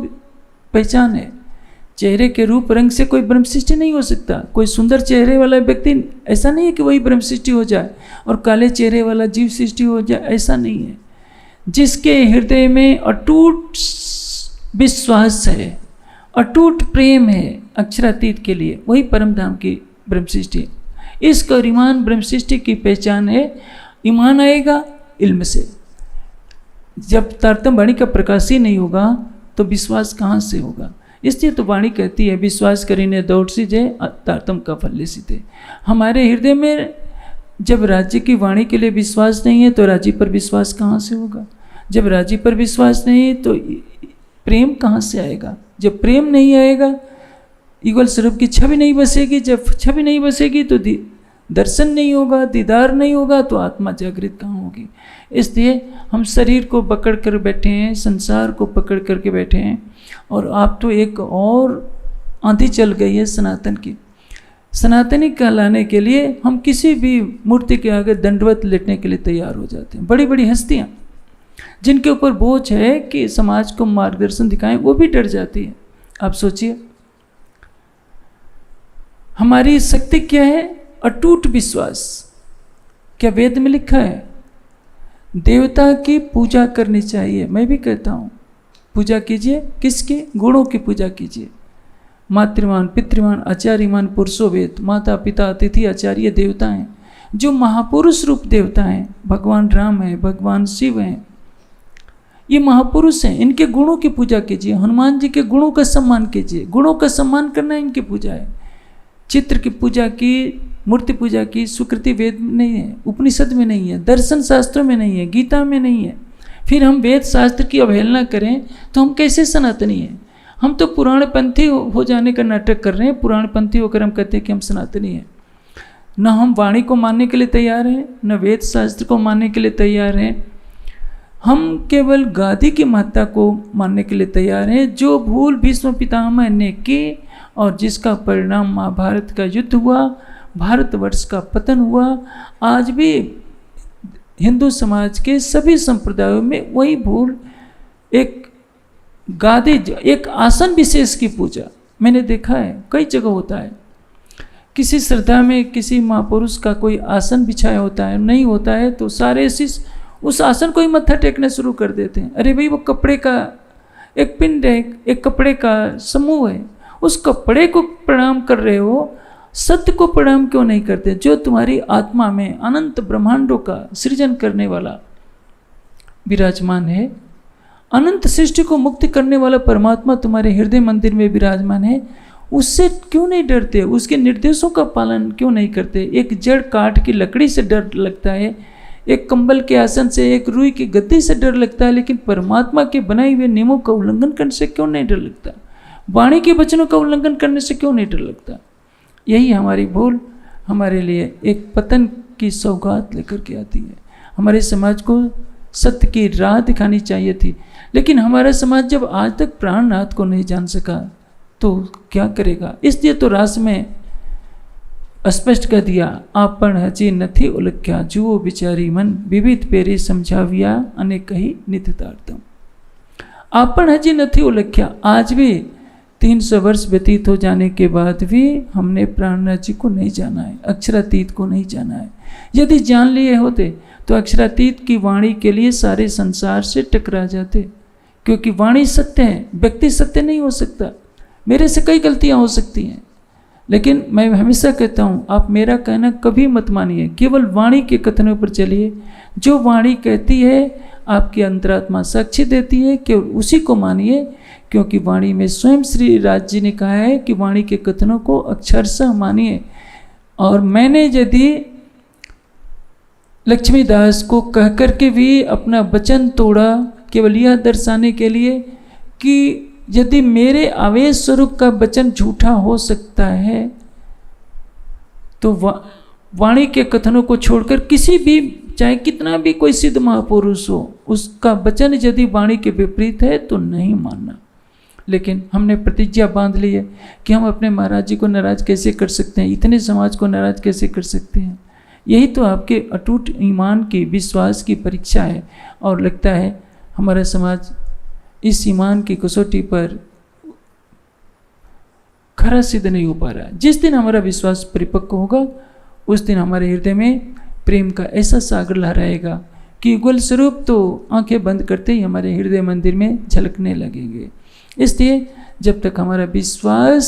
पहचान है। चेहरे के रूप रंग से कोई ब्रह्म सृष्टि नहीं हो सकता। कोई सुंदर चेहरे वाला व्यक्ति ऐसा नहीं है कि वही ब्रह्म सृष्टि हो जाए, और काले चेहरे वाला जीव सृष्टि हो जाए, ऐसा नहीं है। जिसके हृदय में अटूट विश्वास है, अटूट प्रेम है, अक्षरातीत के लिए, वही परम धाम की ब्रह्म सृष्टि। इस गौरीमान ब्रह्म सृष्टि की पहचान है, ईमान आएगा इल्म से। जब तारतम वाणी का प्रकाश ही नहीं होगा तो विश्वास कहाँ से होगा? इसलिए तो वाणी कहती है, विश्वास करीने दौड़ सी जय तारतम का फल सीधे। हमारे हृदय में जब राज्य की वाणी के लिए विश्वास नहीं है तो राज्य पर विश्वास कहाँ से होगा? जब राज्य पर विश्वास नहीं है तो प्रेम कहाँ से आएगा? जब प्रेम नहीं आएगा, युगल स्वरूप की छवि नहीं बसेगी। जब छवि नहीं बसेगी तो दर्शन नहीं होगा, दीदार नहीं होगा, तो आत्मा जागृत कहाँ होगी? इसलिए हम शरीर को पकड़ कर बैठे हैं, संसार को पकड़ करके बैठे हैं। और आप तो एक और आंधी चल गई है सनातन की। सनातनी कहलाने के लिए हम किसी भी मूर्ति के आगे दंडवत लेटने के लिए तैयार हो जाते हैं। बड़ी बड़ी हस्तियाँ जिनके ऊपर बोझ है कि समाज को मार्गदर्शन दिखाएं, वो भी डर जाती है। आप सोचिए, हमारी शक्ति क्या है? अटूट विश्वास। क्या वेद में लिखा है? देवता की पूजा करनी चाहिए। मैं भी कहता हूँ, पूजा कीजिए। किसके? गुणों की पूजा कीजिए। मातृमान, पितृमान, आचार्यमान पुरुषो वेद। माता पिता अतिथि आचार्य देवता हैं, जो महापुरुष रूप देवता हैं। भगवान राम हैं, भगवान शिव हैं, ये महापुरुष हैं। इनके गुणों की पूजा कीजिए। हनुमान जी के गुणों का सम्मान कीजिए। गुणों का सम्मान करना इनकी पूजा है। चित्र की पूजा की, मूर्ति पूजा की स्वीकृति वेद में नहीं है, उपनिषद में नहीं है, दर्शन शास्त्रों में नहीं है, गीता में नहीं है। फिर हम वेद शास्त्र की अवहेलना करें तो हम कैसे सनातनी हैं? हम तो पुराणपंथी हो जाने का नाटक कर रहे हैं। पुराणपंथी होकर हम कहते हैं कि हम सनातनी हैं। न हम वाणी को मानने के लिए तैयार हैं, न वेद शास्त्र को मानने के लिए तैयार हैं। हम केवल गादी की महत्ता को मानने के लिए तैयार हैं। जो भूल भीष्म पितामह ने की और जिसका परिणाम महाभारत का युद्ध हुआ, भारतवर्ष का पतन हुआ, आज भी हिंदू समाज के सभी संप्रदायों में वही भूल। एक गादी, एक आसन विशेष की पूजा मैंने देखा है, कई जगह होता है। किसी श्रद्धा में किसी महापुरुष का कोई आसन बिछाया होता है, नहीं होता है तो सारे शिष्य उस आसन को ही मत्था टेकना शुरू कर देते हैं। अरे भाई, वो कपड़े का एक पिंड है, एक कपड़े का समूह है, उस कपड़े को प्रणाम कर रहे हो, सत्य को प्रणाम क्यों नहीं करते? जो तुम्हारी आत्मा में अनंत ब्रह्मांडों का सृजन करने वाला विराजमान है, अनंत सृष्टि को मुक्त करने वाला परमात्मा तुम्हारे हृदय मंदिर में विराजमान है, उससे क्यों नहीं डरते? उसके निर्देशों का पालन क्यों नहीं करते? एक जड़ काठ की लकड़ी से डर लगता है, एक कंबल के आसन से, एक रुई की गद्दी से डर लगता है, लेकिन परमात्मा के बनाए हुए नियमों का उल्लंघन करने से क्यों नहीं डर लगता? वाणी के वचनों का उल्लंघन करने से क्यों नहीं डर लगता? यही हमारी भूल हमारे लिए एक पतन की सौगात लेकर के आती है। हमारे समाज को सत्य की राह दिखानी चाहिए थी, लेकिन हमारा समाज जब आज तक प्राणनाथ को नहीं जान सका तो क्या करेगा? इसलिए तो रास में स्पष्ट कर दिया, आपन हजी नथी उलख्या, जुओ बिचारी मन विविध पेरी समझाविया अनेक कही नित्यतार्थम। आपन हजी नथी उलख्या। आज भी 300 वर्ष व्यतीत हो जाने के बाद भी हमने प्राणनाथ जी को नहीं जाना है, अक्षरातीत को नहीं जाना है। यदि जान लिए होते तो अक्षरातीत की वाणी के लिए सारे संसार से टकरा जाते, क्योंकि वाणी सत्य है, व्यक्ति सत्य नहीं हो सकता। मेरे से कई गलतियां हो सकती हैं, लेकिन मैं हमेशा कहता हूँ, आप मेरा कहना कभी मत मानिए, केवल वाणी के कथनों पर चलिए। जो वाणी कहती है आपकी अंतरात्मा साक्षी देती है, केवल उसी को मानिए, क्योंकि वाणी में स्वयं श्री राज जी ने कहा है कि वाणी के कथनों को अक्षरशः मानिए। और मैंने यदि लक्ष्मीदास को कह करके भी अपना वचन तोड़ा, केवल यह दर्शाने के लिए कि यदि मेरे आवेश स्वरूप का वचन झूठा हो सकता है, तो वाणी के कथनों को छोड़कर किसी भी, चाहे कितना भी कोई सिद्ध महापुरुष हो, उसका वचन यदि वाणी के विपरीत है तो नहीं मानना। लेकिन हमने प्रतिज्ञा बांध ली है कि हम अपने महाराज जी को नाराज कैसे कर सकते हैं, इतने समाज को नाराज कैसे कर सकते हैं। यही तो आपके अटूट ईमान की, विश्वास की परीक्षा है। और लगता है हमारा समाज इस ईमान की कसौटी पर खरा सिद्ध नहीं हो पा रहा है। जिस दिन हमारा विश्वास परिपक्व होगा, उस दिन हमारे हृदय में प्रेम का ऐसा सागर लहराएगा कि युगल स्वरूप तो आंखें बंद करते ही हमारे हृदय मंदिर में झलकने लगेंगे। इसलिए जब तक हमारा विश्वास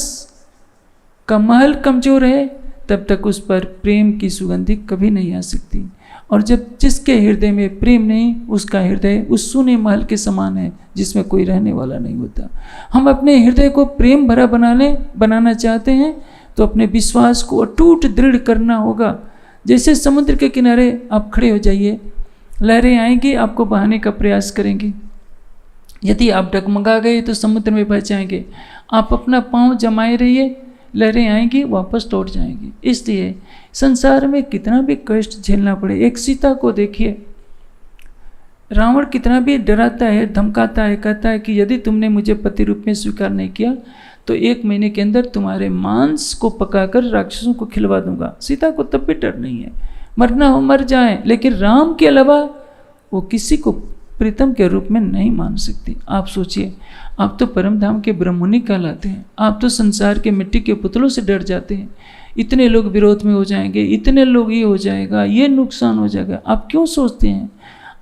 का महल कमज़ोर है तब तक उस पर प्रेम की सुगंधी कभी नहीं आ सकती। और जब जिसके हृदय में प्रेम नहीं, उसका हृदय उस सूने महल के समान है जिसमें कोई रहने वाला नहीं होता। हम अपने हृदय को प्रेम भरा बनाना चाहते हैं तो अपने विश्वास को अटूट दृढ़ करना होगा। जैसे समुद्र के किनारे आप खड़े हो जाइए, लहरें आएंगी, आपको बहाने का प्रयास करेंगी। यदि आप डगमगा गए तो समुद्र में बह जाएंगे। आप अपना पाँव जमाए रहिए, लहरें आएंगी, वापस लौट जाएंगी। इसलिए संसार में कितना भी कष्ट झेलना पड़े, एक सीता को देखिए, रावण कितना भी डराता है, धमकाता है, कहता है कि यदि तुमने मुझे पति रूप में स्वीकार नहीं किया तो 1 महीने के अंदर तुम्हारे मांस को पकाकर राक्षसों को खिलवा दूंगा। सीता को तब भी डर नहीं है, मरना हो मर जाए, लेकिन राम के अलावा वो किसी को प्रीतम के रूप में नहीं मान सकती। आप सोचिए, आप तो परम धाम के ब्रह्ममुनि कहलाते हैं, आप तो संसार के मिट्टी के पुतलों से डर जाते हैं। इतने लोग विरोध में हो जाएंगे, इतने लोग ये हो जाएगा, ये नुकसान हो जाएगा, आप क्यों सोचते हैं?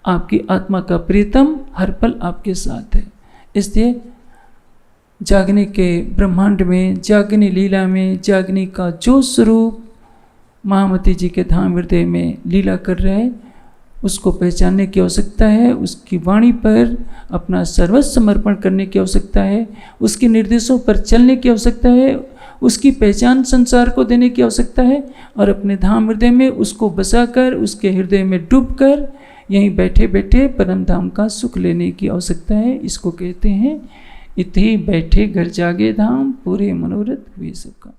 आपकी आत्मा का प्रीतम हर पल आपके साथ है। इसलिए जागने के ब्रह्मांड में, जागनी लीला में, जागनी का जो स्वरूप महामती जी के धाम हृदय में लीला कर रहे हैं, उसको पहचानने की आवश्यकता है। उसकी वाणी पर अपना सर्वस्व समर्पण करने की आवश्यकता है। उसके निर्देशों पर चलने की आवश्यकता है। उसकी पहचान संसार को देने की आवश्यकता है और अपने धाम हृदय में उसको बसाकर, उसके हृदय में डूबकर यहीं बैठे बैठे परम धाम का सुख लेने की आवश्यकता है। इसको कहते हैं इति बैठे घर जागे धाम, पूरे मनोरथ हुए सबका।